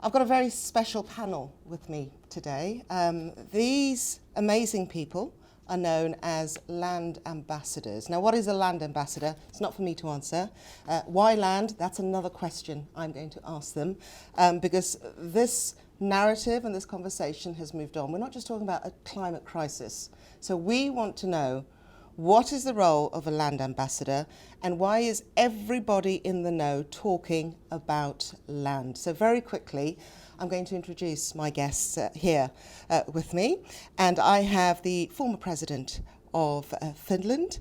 I've got a very special panel with me today. These amazing people are known as land ambassadors. Now, what is a land ambassador? It's not for me to answer. Why land? That's another question I'm going to ask them, because this narrative and this conversation has moved on. We're not just talking about a climate crisis. So we want to know, what is the role of a land ambassador, and why is everybody in the know talking about land? So very quickly, I'm going to introduce my guests here with me. And I have the former president of Finland,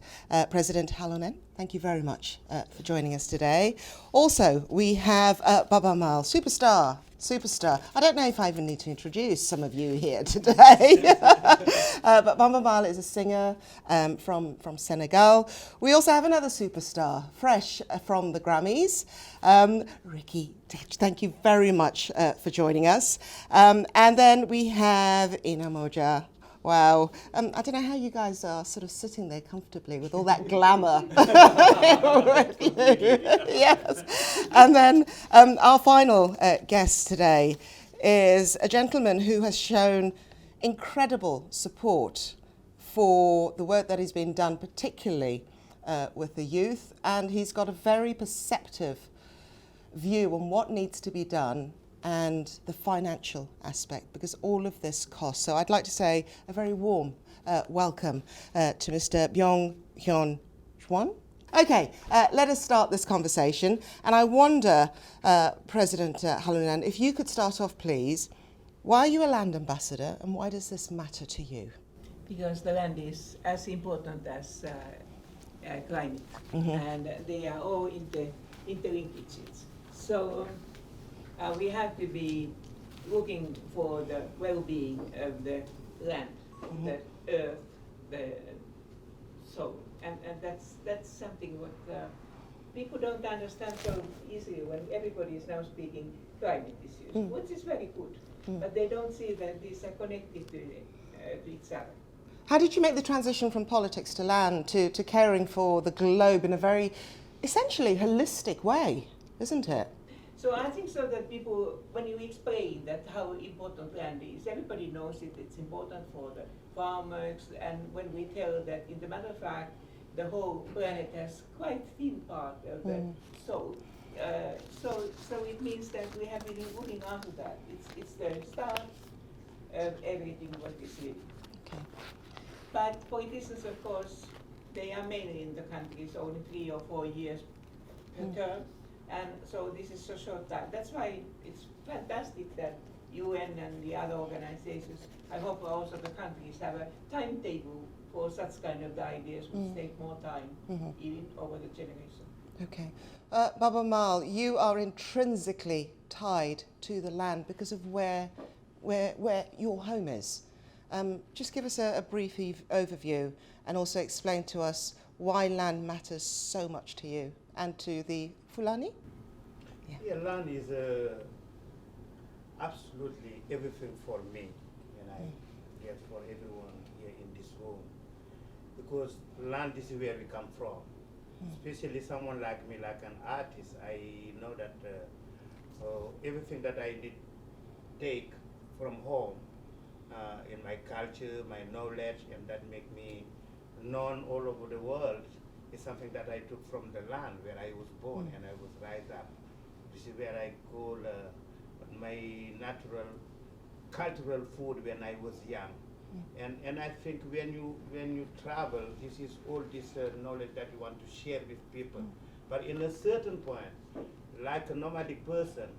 President Halonen. Thank you very much for joining us today. Also, we have Baaba Maal, superstar. I don't know if I even need to introduce some of you here today. But Baaba Maal is a singer from Senegal. We also have another superstar, fresh from the Grammys, Ricky Kej. Thank you very much for joining us. And then we have Modja. Wow. I don't know how you guys are sort of sitting there comfortably with all that glamour. Yes. And then our final guest today is a gentleman who has shown incredible support for the work that has been done, particularly with the youth. And he's got a very perceptive view on what needs to be done and the financial aspect, because all of this costs. So I'd like to say a very warm welcome to Mr. Byong Hyon Kwon. Okay, let us start this conversation. And I wonder, President Halonen, if you could start off, please. Why are you a land ambassador, and why does this matter to you? Because the land is as important as climate, and they are all interlinked. So we have to be looking for the well-being of the land, the earth, the soul, and that's something what people don't understand so easily when everybody is now speaking climate issues, which is very good, but they don't see that these are connected to each other. How did you make the transition from politics to land to caring for the globe in a very essentially holistic way, isn't it? So I think so that people, when you explain that how important land is, everybody knows it, it's important for the farmers, and when we tell that, in the matter of fact, the whole planet has quite thin part of the soul. So it means that we have been looking after that. It's the start of everything what is living. Okay. But politicians, of course, they are mainly in the countries only 3 or 4 years per term. And so this is a short time. That's why it's fantastic that UN and the other organizations, I hope also the countries, have a timetable for such kind of ideas which take more time, even over the generation. Okay. Baaba Maal, you are intrinsically tied to the land because of where your home is. Just give us a brief overview and also explain to us why land matters so much to you and to the Fulani? Yeah, land is absolutely everything for me, and I guess for everyone here in this room, because land is where we come from. Especially someone like me, like an artist, I know that everything that I did take from home in my culture, my knowledge, and that make me known all over the world, is something that I took from the land where I was born and I was raised up. This is where I call my natural cultural food when I was young. And I think when you travel, this is all this knowledge that you want to share with people. But in a certain point, like a nomadic person,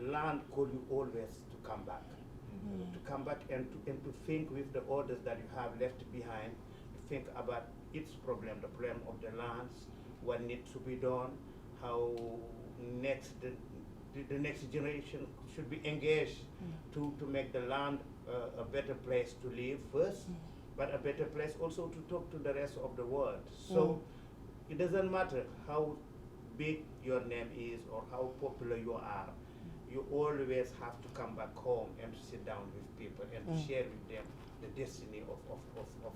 land call you always to come back. To come back and to think with the orders that you have left behind, to think about its problem, the problem of the lands, what needs to be done, how the next generation should be engaged to make the land a better place to live first, but a better place also to talk to the rest of the world. So it doesn't matter how big your name is or how popular you are, you always have to come back home and to sit down with people and to share with them the destiny of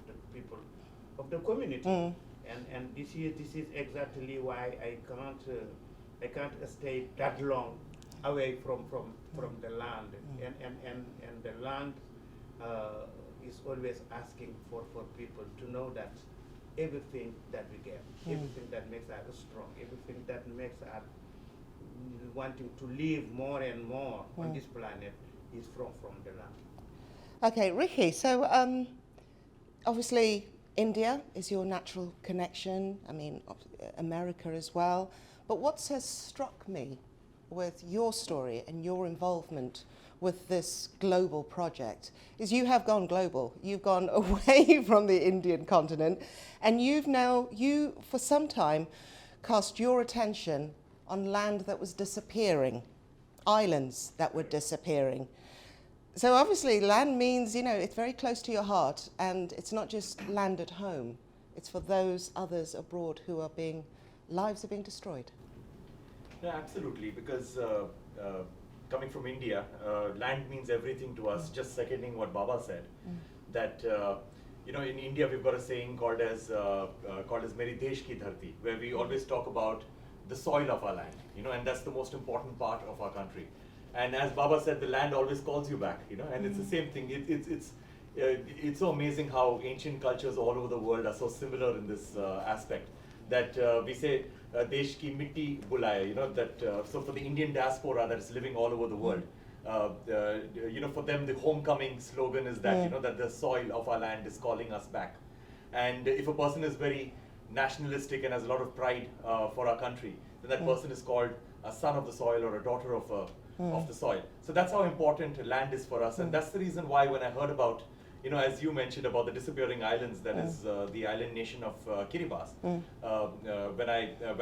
the people of the community. And this is exactly why I can't stay that long away from the land, and the land is always asking for people to know that everything that we get, everything that makes us strong, everything that makes us wanting to live more and more on this planet is from the land. Okay, Ricky, so obviously India is your natural connection, I mean America as well, but what has struck me with your story and your involvement with this global project is you have gone global. You've gone away from the Indian continent, and you for some time cast your attention on land that was disappearing, islands that were disappearing. So obviously land means, it's very close to your heart, and it's not just land at home, it's for those others abroad who are lives are being destroyed. No, absolutely, because coming from India, land means everything to us, just seconding what Baaba said, that in India we've got a saying called as Meri Desh Ki Dharti, where we always talk about the soil of our land, and that's the most important part of our country. And as Baaba said, the land always calls you back, and it's the same thing. It's so amazing how ancient cultures all over the world are so similar in this aspect, that we say Desh ki mitti bulaye, so for the Indian diaspora that is living all over the world, for them the homecoming slogan is that, that the soil of our land is calling us back. And if a person is very nationalistic and has a lot of pride for our country, then that person is called a son of the soil or a daughter of the soil. So that's how important land is for us, and that's the reason why when I heard about, as you mentioned about the disappearing islands, that is the island nation of Kiribati, when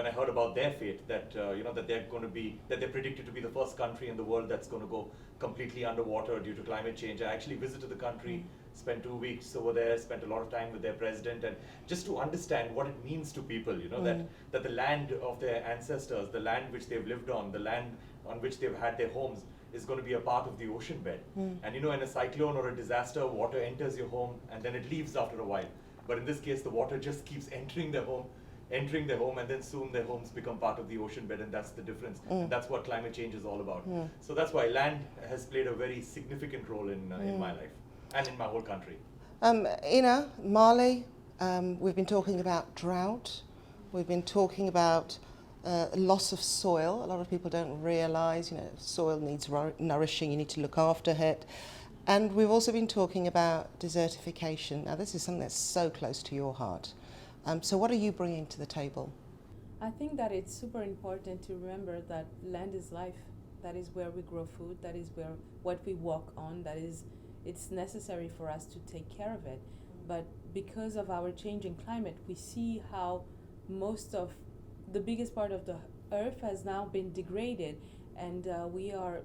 I heard about their fate, that that they're predicted to be the first country in the world that's going to go completely underwater due to climate change. I actually visited the country, spent 2 weeks over there, spent a lot of time with their president, and just to understand what it means to people, that the land of their ancestors, the land which they've lived on, the land on which they've had their homes, is going to be a part of the ocean bed. And in a cyclone or a disaster, water enters your home and then it leaves after a while. But in this case, the water just keeps entering their home, and then soon their homes become part of the ocean bed, and that's the difference. And that's what climate change is all about. So that's why land has played a very significant role in my life and in my whole country. Ina, Mali, we've been talking about drought, we've been talking about loss of soil. A lot of people don't realise, soil needs nourishing, you need to look after it. And we've also been talking about desertification. Now this is something that's so close to your heart. So what are you bringing to the table? I think that it's super important to remember that land is life. That is where we grow food, that is where what we walk on, it's necessary for us to take care of it. But because of our changing climate, we see how the biggest part of the earth has now been degraded, and we are,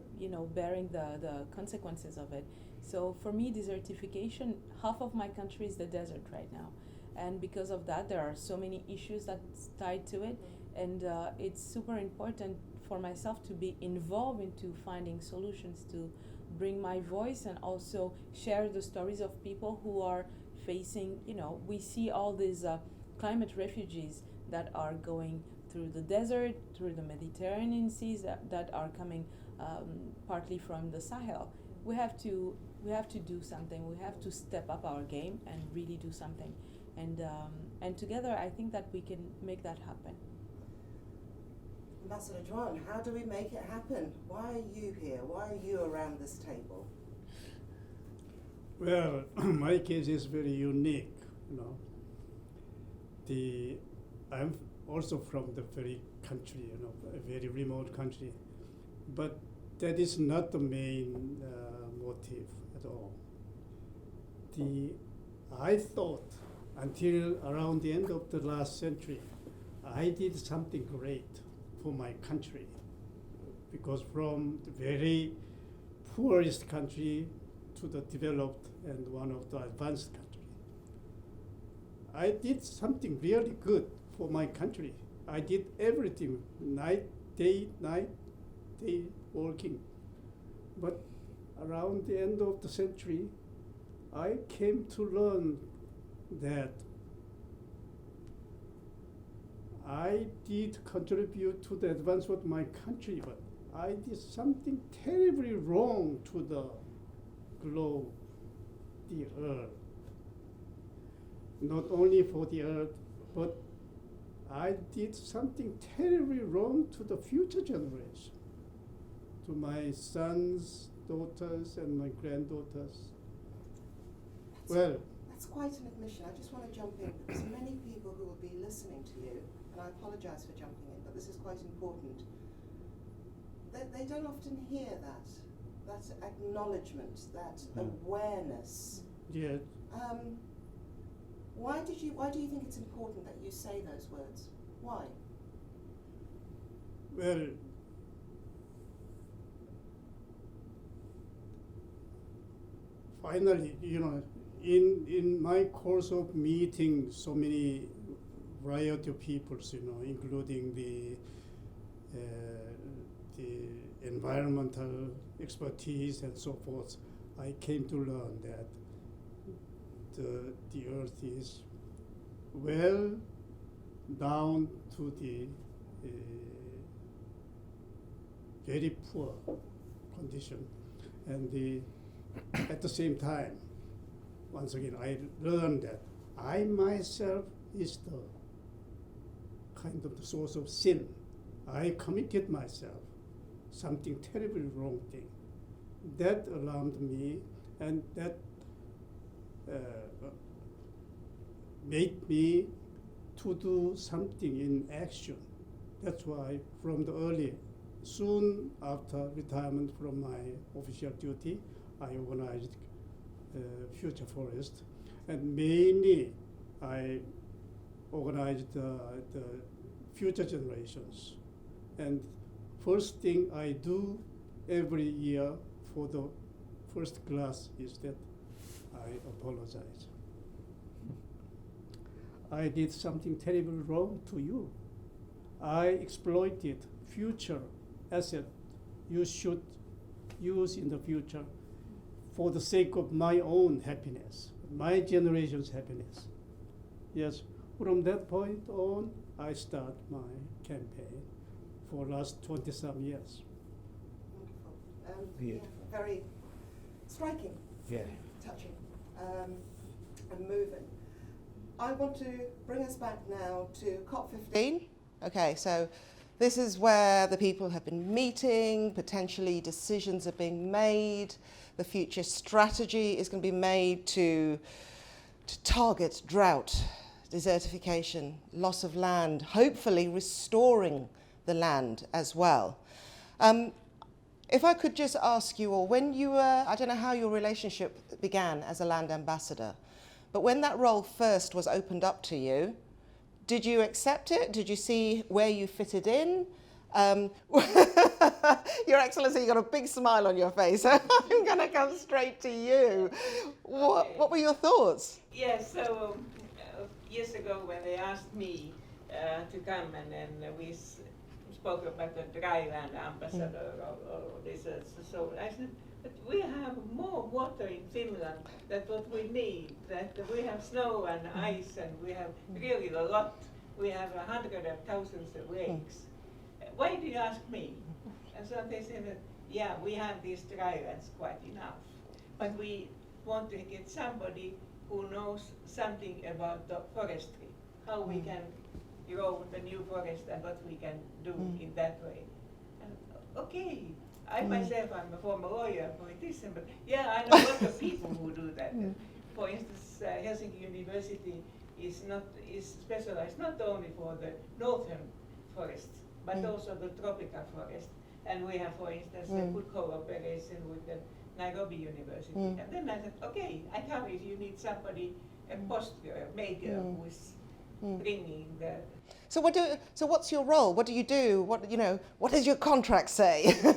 bearing the consequences of it. So for me, desertification, half of my country is the desert right now. And because of that, there are so many issues that's tied to it. And it's super important for myself to be involved into finding solutions, to bring my voice and also share the stories of people who are facing, we see all these climate refugees that are going through the desert, through the Mediterranean seas that are coming partly from the Sahel. We have to do something. We have to step up our game and really do something. And together, I think that we can make that happen. Ambassador Hyon, how do we make it happen? Why are you here? Why are you around this table? Well, my case is very unique. I'm also from the very country, a very remote country, but that is not the main motive at all. I thought until around the end of the last century, I did something great for my country, because from the very poorest country to the developed and one of the advanced country, I did something really good for my country. I did everything, night, day, working. But around the end of the century, I came to learn that I did contribute to the advancement of my country, but I did something terribly wrong to the globe, the earth. Not only for the earth, but I did something terribly wrong to the future generation, to my sons, daughters, and my granddaughters. That's quite an admission. I just want to jump in because many people who will be listening to you, and I apologise for jumping in, but this is quite important. They don't often hear that acknowledgement, that awareness. Yeah. Why do you think it's important that you say those words? Why? Well, finally, in my course of meeting so many variety of peoples, including the environmental expertise and so forth, I came to learn that the earth is well down to the very poor condition, and at the same time, once again, I learned that I myself is the kind of the source of sin. I committed myself something terribly wrong thing. That alarmed me, and that made me to do something in action. That's why from the early, soon after retirement from my official duty, I organized Future Forest, and mainly I organized the future generations. And first thing I do every year for the first class is that I apologize. I did something terribly wrong to you. I exploited future asset you should use in the future for the sake of my own happiness, my generation's happiness. Yes, from that point on, I start my campaign for last 20-some years. Wonderful. Yeah. Very striking, Yeah. touching, and moving. I want to bring us back now to COP15. Okay, so this is where the people have been meeting, potentially decisions are being made, the future strategy is going to be made to target drought, desertification, loss of land, hopefully restoring the land as well. If I could just ask you all, when you were, I don't know how your relationship began as a land ambassador, but when that role first was opened up to you, did you accept it? Did you see where you fitted in? Your Excellency, you got a big smile on your face. I'm going to come straight to you. What were your thoughts? Yes, so years ago when they asked me to come and then we spoke about the dry land ambassador or this, so I said, but we have more water in Finland than what we need, that we have snow and ice and we have really a lot. We have hundreds of thousands of lakes. Why do you ask me? And so they said that, yeah, we have these dry lands quite enough, but we want to get somebody who knows something about the forestry, how we can grow the new forest and what we can do in that way. And okay, I myself, I'm a former lawyer, politician, but yeah, I know lots of people who do that. For instance, Helsinki University is specialized not only for the northern forests, but also the tropical forest. And we have, for instance, a good cooperation with the Nairobi University. And then I said, okay, I come if you need somebody, a maker who is bringing the. So what's your role? What do you do? What does your contract say? Yeah,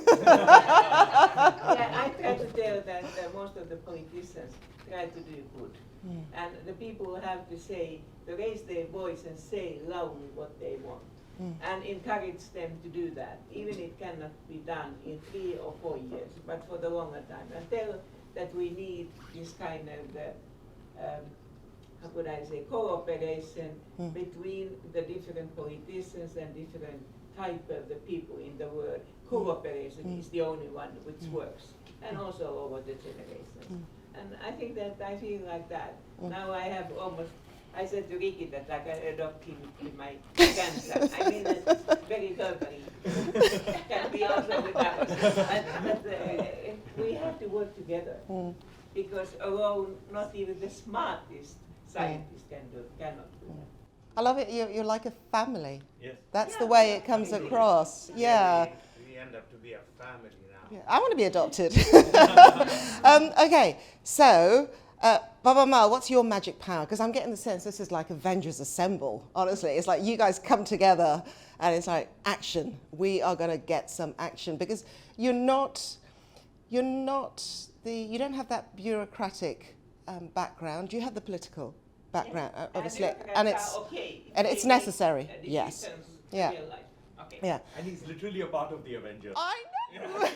I try to tell that most of the politicians try to do good. And the people have to raise their voice and say loudly what they want. And encourage them to do that, even it cannot be done in 3 or 4 years, but for the longer time. And tell that we need this kind of, how could I say, cooperation between the different politicians and different type of the people in the world, cooperation is the only one which works, and also over the generations. And I think that I feel like that. Now I have almost, I said to Ricky that I can adopt him in my grandson. I mean that very verbally. Can be also with others. But we have to work together. Because alone, not even the smartest scientist cannot do that. I love it. You're like a family. Yes. That's the way it comes across. Yeah. We end up to be a family now. Yeah, I want to be adopted. Okay, so Baaba Maal, what's your magic power? Because I'm getting the sense this is like Avengers Assemble, honestly. It's like you guys come together and it's like action. We are going to get some action because you don't have that bureaucratic background. You have the political background, obviously. And it's necessary, yes. Yeah. Okay. Yeah. And he's literally a part of the Avengers. I know.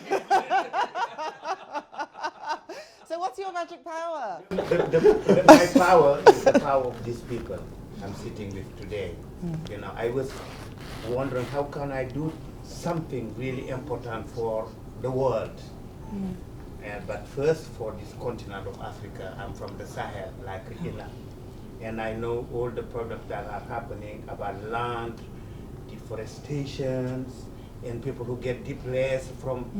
So what's your magic power? My power is the power of these people I'm sitting with today. You know, I was wondering how can I do something really important for the world. But first for this continent of Africa, I'm from the Sahel, like Hina. And I know all the problems that are happening about land, deforestation, and people who get displaced from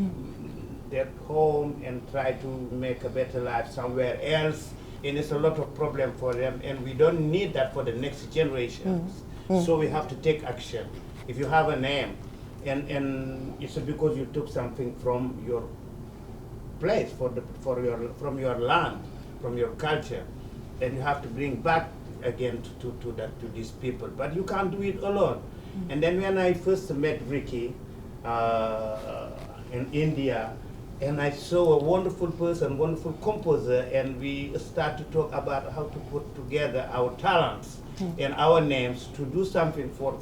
their home and try to make a better life somewhere else. And it's a lot of problem for them, and we don't need that for the next generations. So we have to take action. If you have a name, and it's because you took something from your place, from your land, from your culture, then you have to bring back again to these people. But you can't do it alone. And then when I first met Ricky in India, and I saw a wonderful person, wonderful composer, and we start to talk about how to put together our talents and our names to do something for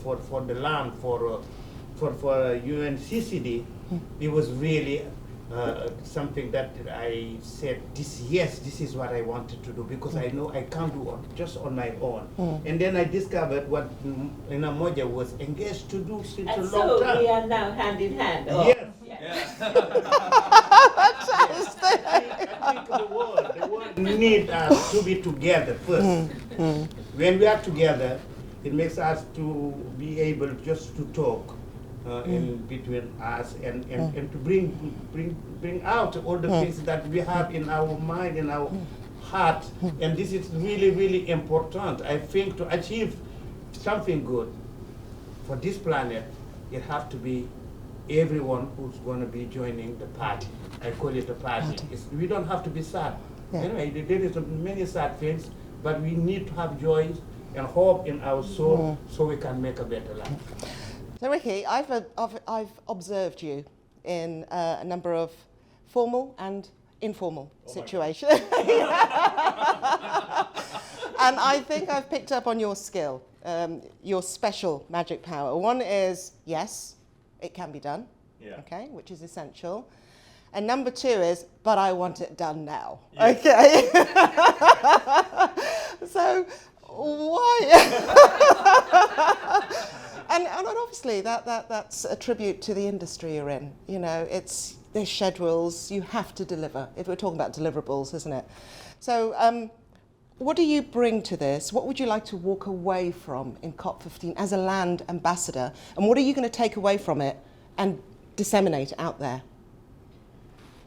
the land, for UNCCD. It was really something that I said, this is what I wanted to do, because I know I can't do it just on my own. And then I discovered what Modja was engaged to do since a long time. So we are now hand in hand. Yes. I think the world needs us to be together first. When we are together, it makes us to be able just to talk in between us and to bring out all the things that we have in our mind, in our heart. And this is really, really important. I think to achieve something good for this planet, it has to be everyone who's going to be joining the party. I call it a party. We don't have to be sad. Anyway, there is many sad things, but we need to have joy and hope in our soul so we can make a better life. So Ricky, I've observed you in a number of formal and informal situations. And I think I've picked up on your skill, your special magic power. One is, yes, it can be done, okay, which is essential. And number two is, but I want it done now, okay? So why? And obviously that's a tribute to the industry you're in. You know, there's schedules, you have to deliver. If we're talking about deliverables, isn't it? So what do you bring to this? What would you like to walk away from in COP15 as a land ambassador? And what are you going to take away from it and disseminate out there?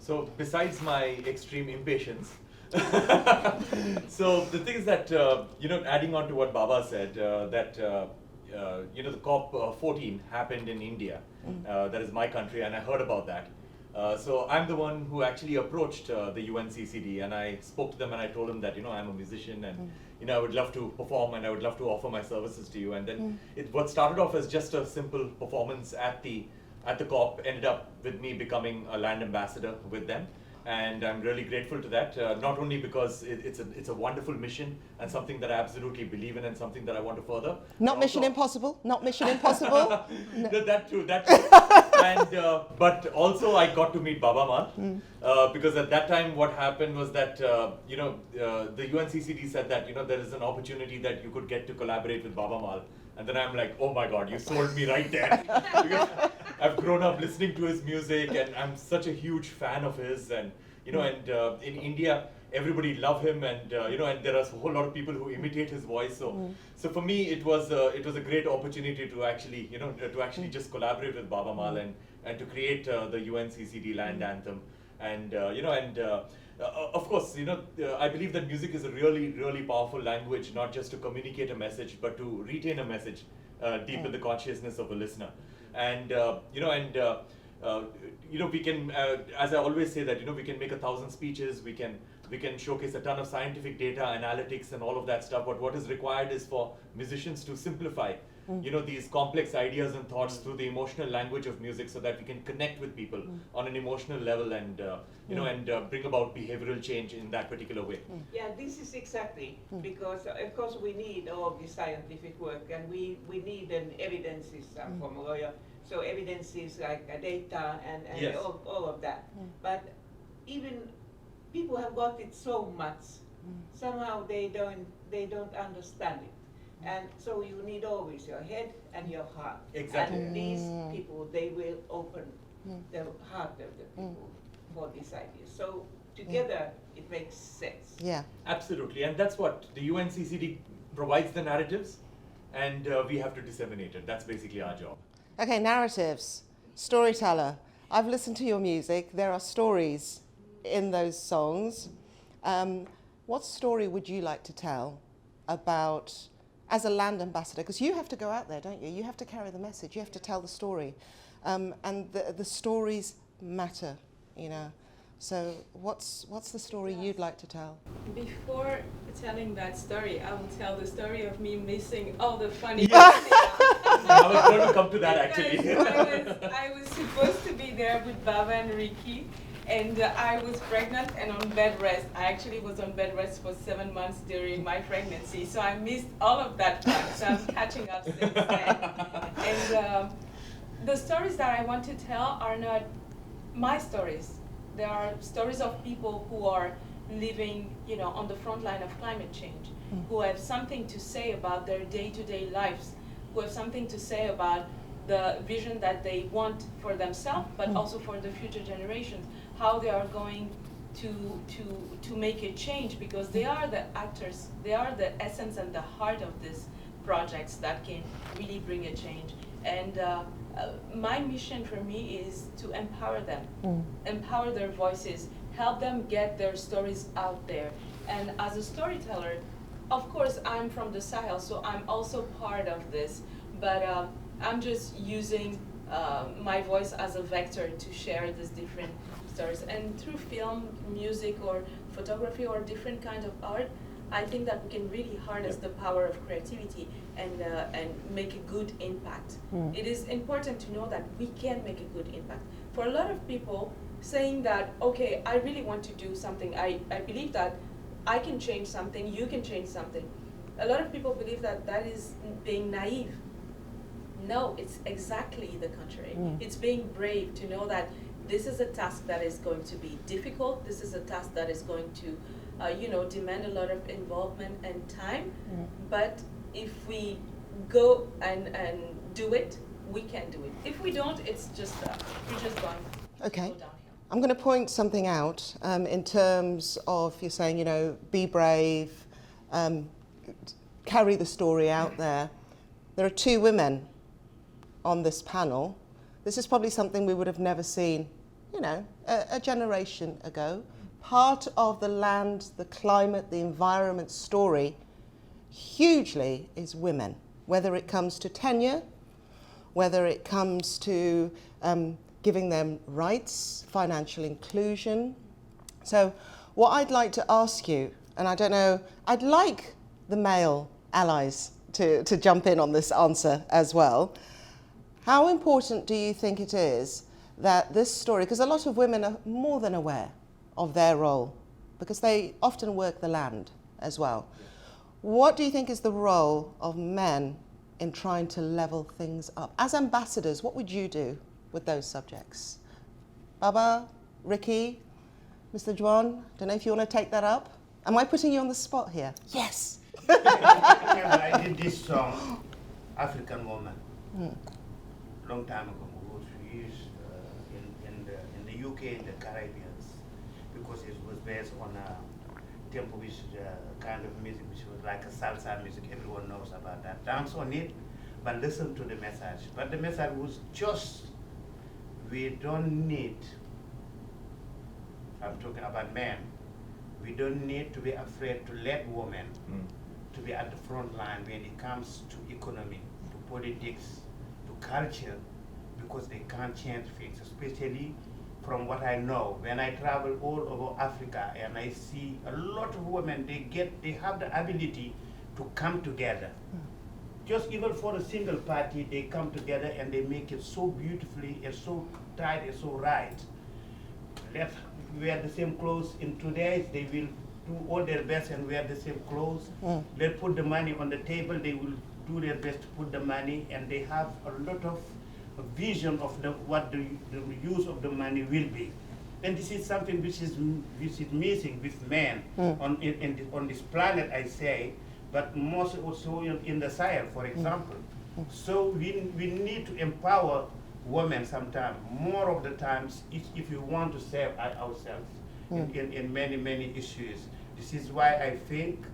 So besides my extreme impatience, so the thing is that, adding on to what Baaba said, that the COP14 happened in India. That is my country, and I heard about that. So I'm the one who actually approached the UNCCD, and I spoke to them and I told them that, I'm a musician and, I would love to perform and I would love to offer my services to you. And then what started off as just a simple performance at the COP ended up with me becoming a land ambassador with them. And I'm really grateful to that, not only because it's a wonderful mission and something that I absolutely believe in and something that I want to further. Not Mission Impossible, not Mission Impossible. No, that too. And, but also I got to meet Baaba Maal, because at that time what happened was that, the UNCCD said that, there is an opportunity that you could get to collaborate with Baaba Maal And then I'm like, oh my God, you sold me right there. Because I've grown up listening to his music, and I'm such a huge fan of his. And in India, everybody love him, and and there are a whole lot of people who imitate his voice. So for me, it was a great opportunity to actually just collaborate with Baaba Maal and to create the UNCCD land anthem. And of course, I believe that music is a really, really powerful language, not just to communicate a message, but to retain a message deep in the consciousness of a listener. And we can, as I always say, that we can make 1,000 speeches, we can showcase a ton of scientific data, analytics, and all of that stuff. But what is required is for musicians to simplify these complex ideas and thoughts through the emotional language of music, so that we can connect with people on an emotional level and bring about behavioral change in that particular way. Yeah, this is exactly because of course we need all the scientific work, and we need an evidences from a lawyer. So evidences like data and Yes. all of that. But even people have got it so much, somehow they don't understand it. And so you need always your head and your heart. Exactly. And these people, they will open the heart of the people for this idea. So together it makes sense. Yeah. Absolutely, and that's what the UNCCD provides the narratives, and we have to disseminate it. That's basically our job. Okay, narratives, storyteller. I've listened to your music. There are stories in those songs. What story would you like to tell about, as a land ambassador, because you have to go out there, don't you? You have to carry the message, you have to tell the story. And the stories matter, So what's the story you'd like to tell? Before telling that story, I will tell the story of me missing all the funny. I was going to come to that actually. Because I was supposed to be there with Baaba and Ricky, and I was pregnant and on bed rest. I actually was on bed rest for 7 months during my pregnancy, so I missed all of that fun. So I'm catching up since then. And the stories that I want to tell are not my stories. They are stories of people who are living, on the front line of climate change, who have something to say about their day-to-day lives, who have something to say about the vision that they want for themselves, but also for the future generations, how they are going to make a change, because they are the actors, they are the essence and the heart of these projects that can really bring a change. And my mission for me is to empower them, empower their voices, help them get their stories out there. And as a storyteller, of course, I'm from the Sahel, so I'm also part of this, but I'm just using my voice as a vector to share these different stories. And through film, music, or photography, or different kinds of art, I think that we can really harness the power of creativity and make a good impact. It is important to know that we can make a good impact. For a lot of people, saying that, okay, I really want to do something, I believe that I can change something, you can change something. A lot of people believe that that is being naive. No, it's exactly the contrary. It's being brave to know that this is a task that is going to be difficult, this is a task that is going to demand a lot of involvement and time, but if we go and do it, we can do it. If we don't, it's just we're just going to go downhill. I'm going to point something out in terms of, you're saying, be brave, carry the story out there. There are 2 women on this panel. This is probably something we would have never seen, a generation ago. Part of the land, the climate, the environment story hugely is women, whether it comes to tenure, whether it comes to giving them rights, financial inclusion. So what I'd like to ask you, and I don't know, I'd like the male allies to jump in on this answer as well. How important do you think it is that this story, because a lot of women are more than aware of their role, because they often work the land as well. What do you think is the role of men in trying to level things up? As ambassadors, what would you do with those subjects? Baaba, Ricky, Mr. Juan, don't know if you want to take that up? Am I putting you on the spot here? Yes. I did this song African woman, long time ago, who was used in the UK, in the Caribbean, because it was based on a tempo, which kind of music, which was like a salsa music. Everyone knows about that. Dance on it, but listen to the message. But the message was just, we don't need, I'm talking about men, we don't need to be afraid to let women to be at the front line when it comes to economy, to politics, to culture, because they can't change things, especially from what I know. When I travel all over Africa and I see a lot of women, they have the ability to come together. Just even for a single party, they come together and they make it so beautifully and so tight and so right. Let's wear the same clothes. In 2 days, they will do all their best and wear the same clothes. Let's put the money on the table. They will do their best to put the money, and they have a lot of vision of what the use of the money will be. And this is something which is missing with men on this planet, I say, but most also in the science, for example. So we need to empower women sometimes, more of the times, if you want to save ourselves in many issues. This is why I think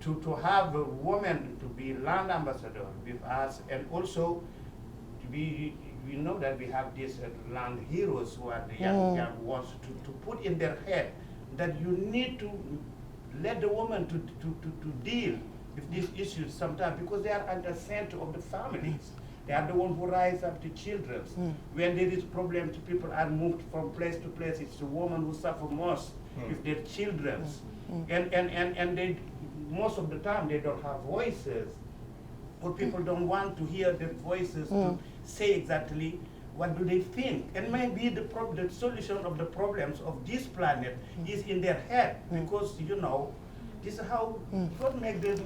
to have a woman to be land ambassador with us, and also to be, we know that we have these land heroes who are the young ones, to put in their head that you need to let the woman to deal with these issues sometimes, because they are at the center of the families. They are the ones who rise up the children. When there is problems, people are moved from place to place. It's the woman who suffer most with their children. And they, most of the time, they don't have voices. Or people don't want to hear their voices to say exactly what do they think. And maybe the solution of the problems of this planet is in their head, because, you know, this is how God make the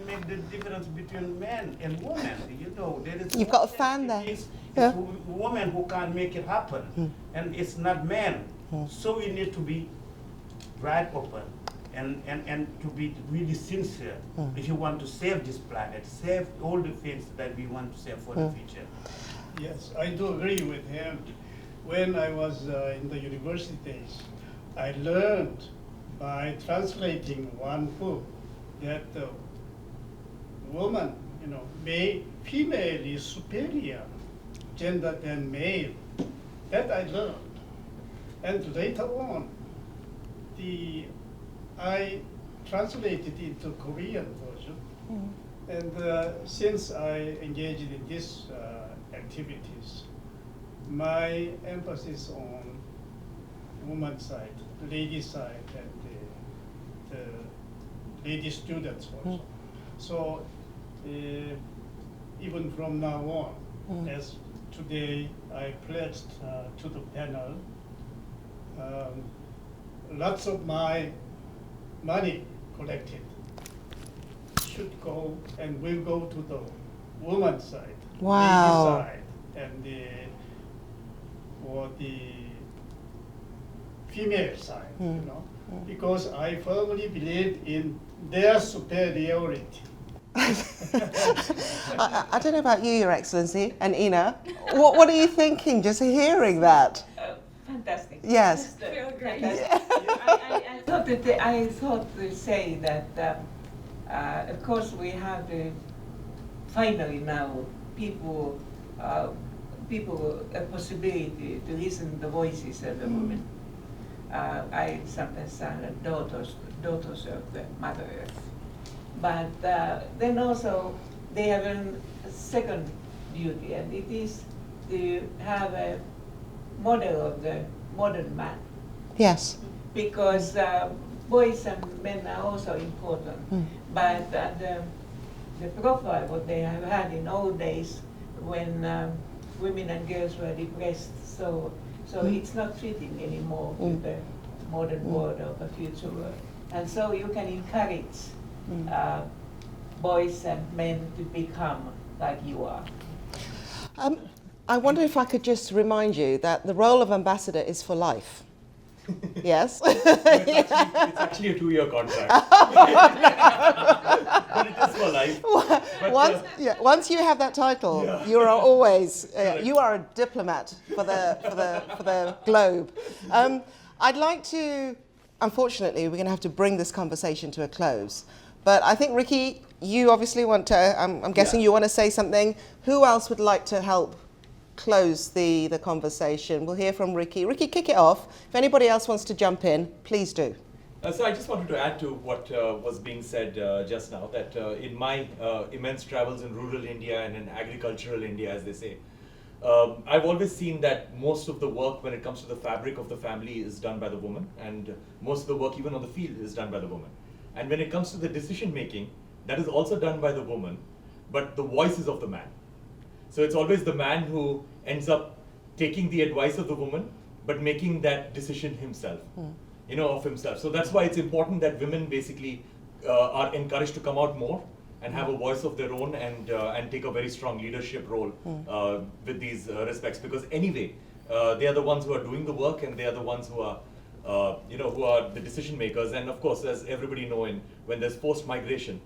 difference between men and women. You know, there is. You've got a fan there. It's women who can't make it happen, and it's not men. So we need to be right open and to be really sincere if you want to save this planet, save all the things that we want to save for the future. Yes, I do agree with him. When I was in the university days, I learned by translating one book that the woman, you know, female is superior gender than male. That I learned. And later on, I translated into Korean version. And since I engaged in these activities, my emphasis on woman's side, lady side, and the lady students also. So even from now on, as today I pledged to the panel, lots of my money collected should go and will go to the woman's side, Wow. lady side, and or the female side, you know, because I firmly believe in their superiority. I don't know about you, Your Excellency, and Ina. What are you thinking just hearing that? Fantastic. Yes. Just, Feel great. fantastic. I thought to say that, of course, we have finally now people a possibility to listen to the voices of the women. I sometimes say daughters of the Mother Earth. But then also they have a second duty, and it is to have a model of the modern man. Yes. Because boys and men are also important, but the profile what they have had in old days when women and girls were depressed, so it's not fitting anymore with the modern world of the future world. And so you can encourage boys and men to become like you are. I wonder if I could just remind you that the role of ambassador is for life. Yes. It's actually a 2-year contract. But it is for life. But, Once you have that title, Yeah. you are always Correct. you are a diplomat for the globe. I'd like to. Unfortunately, we're going to have to bring this conversation to a close. But I think, Ricky, you obviously want to. I'm guessing you want to say something. Who else would like to help close the conversation? We'll hear from Ricky. Ricky, kick it off. If anybody else wants to jump in, please do. So I just wanted to add to what was being said just now, that in my immense travels in rural India and in agricultural India, as they say, I've always seen that most of the work when it comes to the fabric of the family is done by the woman, and most of the work even on the field is done by the woman. And when it comes to the decision making, that is also done by the woman, but the voice is of the man. So it's always the man who ends up taking the advice of the woman, but making that decision himself, of himself. So that's why it's important that women basically are encouraged to come out more and have a voice of their own, and take a very strong leadership role with these respects. Because anyway, they are the ones who are doing the work, and they are the ones who are who are the decision makers. And of course, as everybody knows, when there's forced migration,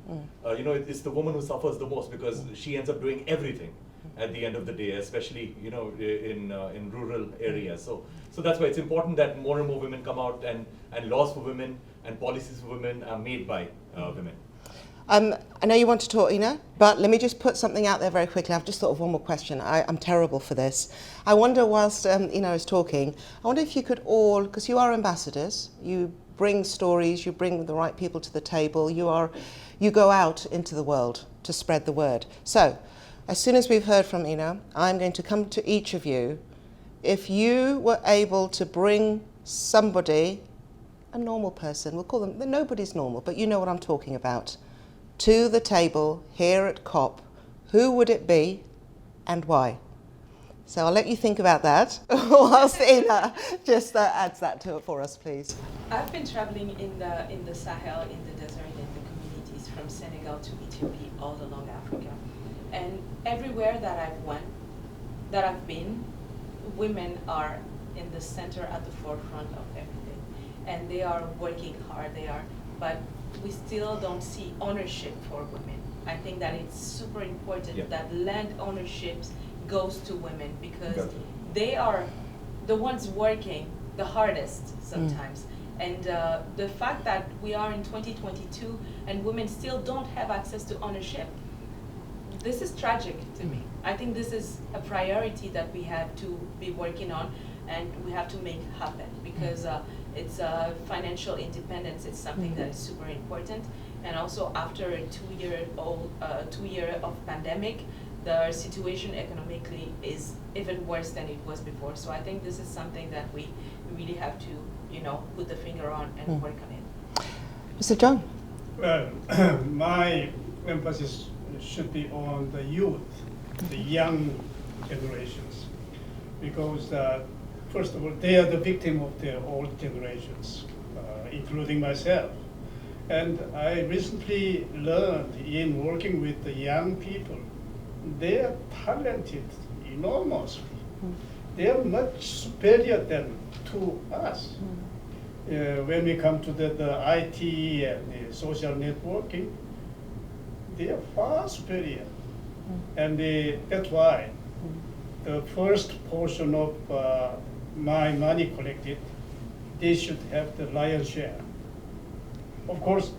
it's the woman who suffers the most, because she ends up doing everything at the end of the day, especially in rural areas. So that's why it's important that more and more women come out, and laws for women and policies for women are made by women. I know you want to talk, Ina, but let me just put something out there very quickly. I've just thought of one more question. I'm terrible for this. I wonder, whilst Ina is talking, I wonder if you could all, because you are ambassadors, you bring stories, you bring the right people to the table, you go out into the world to spread the word. So, as soon as we've heard from Ina, I'm going to come to each of you. If you were able to bring somebody, a normal person, we'll call them, nobody's normal, but you know what I'm talking about, to the table here at COP, who would it be and why? So I'll let you think about that whilst Ina just adds that to it for us, please. I've been traveling in the Sahel, in the desert, in the communities from Senegal to Ethiopia, all along Africa. And everywhere that I've been, women are in the center, at the forefront of everything. And they are working hard, but we still don't see ownership for women. I think that it's super important that land ownership goes to women, because they are the ones working the hardest sometimes. And the fact that we are in 2022 and women still don't have access to ownership, this is tragic to me. I think this is a priority that we have to be working on, and we have to make happen, because it's financial independence. It's something that is super important. And also, after a 2 year of pandemic, the situation economically is even worse than it was before. So I think this is something that we really have to, put the finger on and work on it. Mr. John. Well, my emphasis should be on the youth, the young generations, because first of all, they are the victim of their old generations, including myself. And I recently learned in working with the young people, they are talented enormously. They are much superior than to us. When we come to the IT and the social networking, they are far superior. And that's why the first portion of my money collected, they should have the lion's share. Of course,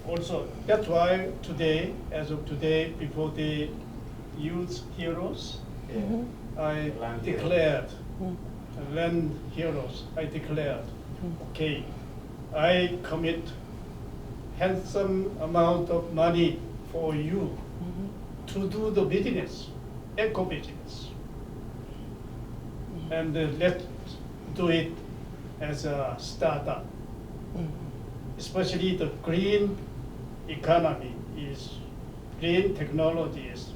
also that's why today, as of today, before the youth heroes, I declared, land heroes, I declared, okay, I commit handsome amount of money for you to do the business, eco business. And let's do it as a startup. Especially the green economy green technology is,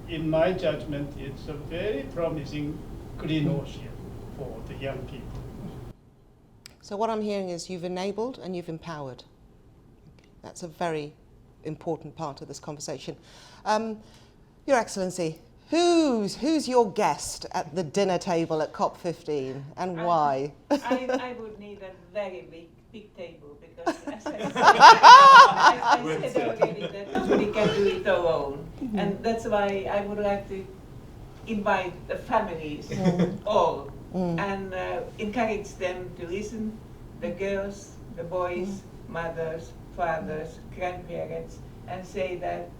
in my judgment, it's a very promising green ocean for the young people. So what I'm hearing is you've enabled and you've empowered. That's a very important part of this conversation. Your Excellency, Who's your guest at the dinner table at COP15 and why? I would need a very big table because as I said already that nobody can do it alone. And that's why I would like to invite the families all and encourage them to listen, the girls, the boys, mothers, fathers, grandparents, and say that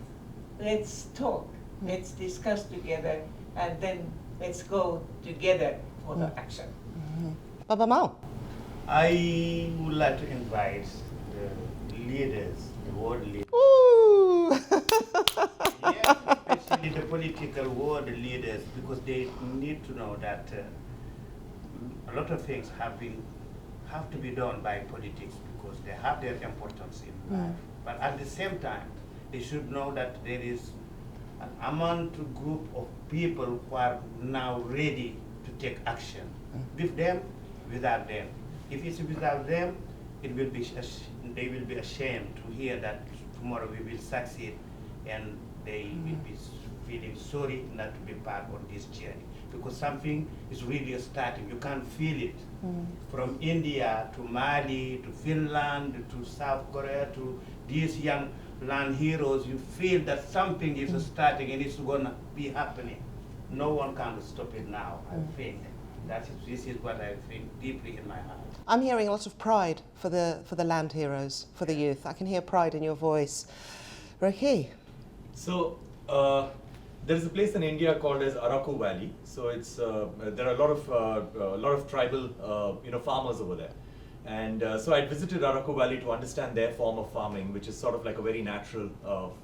let's talk, let's discuss together, and then let's go together for the action. Baaba Maal. I would like to invite the leaders, the world leaders. Ooh. Yes, especially the political world leaders, because they need to know that a lot of things have to be done by politics because they have their importance in life. But at the same time, they should know that there is an amount group of people who are now ready to take action. With them, without them. If it's without them, they will be ashamed to hear that tomorrow we will succeed, and they will be feeling sorry not to be part of this journey. Because something is really starting. You can feel it. From India to Mali to Finland to South Korea to these young land heroes, you feel that something is starting and it's going to be happening. No one can stop it now, I think. This is what I think deeply in my heart. I'm hearing a lot of pride for the land heroes, for the youth. I can hear pride in your voice. Ricky. So there is a place in India called as Araku Valley. So it's there are a lot of tribal farmers over there, and so I visited Araku Valley to understand their form of farming, which is sort of like a very natural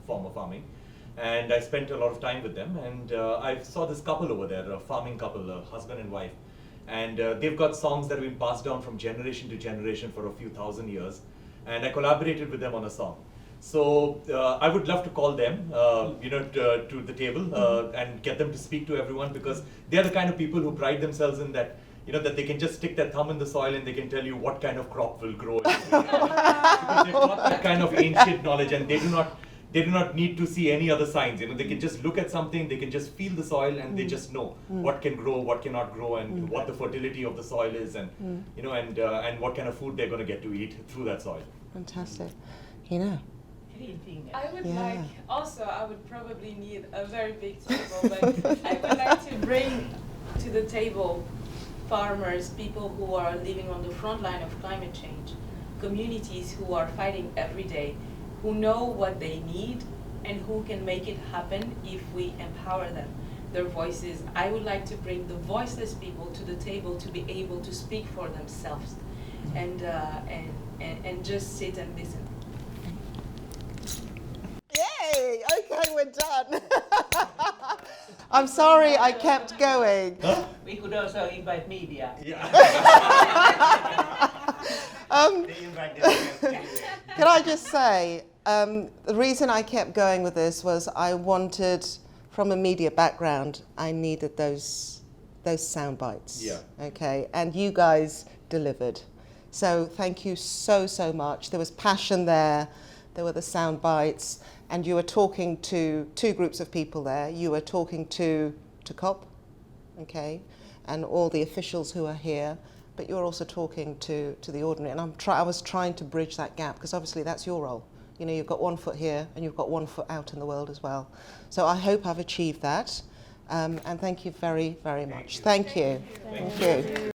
form of farming. And I spent a lot of time with them, and I saw this couple over there, a farming couple, a husband and wife, and they've got songs that have been passed down from generation to generation for a few thousand years, and I collaborated with them on a song. So I would love to call them, to the table and get them to speak to everyone, because they are the kind of people who pride themselves in that, that they can just stick their thumb in the soil and they can tell you what kind of crop will grow. Because they've got that kind of ancient knowledge, and they do not need to see any other signs. They can just look at something, they can just feel the soil, and they just know what can grow, what cannot grow, and what the fertility of the soil is, and and what kind of food they're going to get to eat through that soil. Fantastic. I would I would probably need a very big table, but I would like to bring to the table farmers, people who are living on the front line of climate change, communities who are fighting every day, who know what they need and who can make it happen if we empower them, their voices. I would like to bring the voiceless people to the table to be able to speak for themselves and just sit and listen. Yay! Okay, we're done. I'm sorry I kept going. We could also invite media. Can I just say, the reason I kept going with this was I wanted, from a media background, I needed those sound bites. Yeah. Okay, and you guys delivered. So thank you so much. There was passion there. There were the sound bites, and you were talking to two groups of people there. You were talking to COP, okay, and all the officials who are here, but you were also talking to the ordinary. And I was trying to bridge that gap, because obviously that's your role. You've got one foot here and you've got one foot out in the world as well. So I hope I've achieved that. And thank you very, very much. Thank you. Thank you.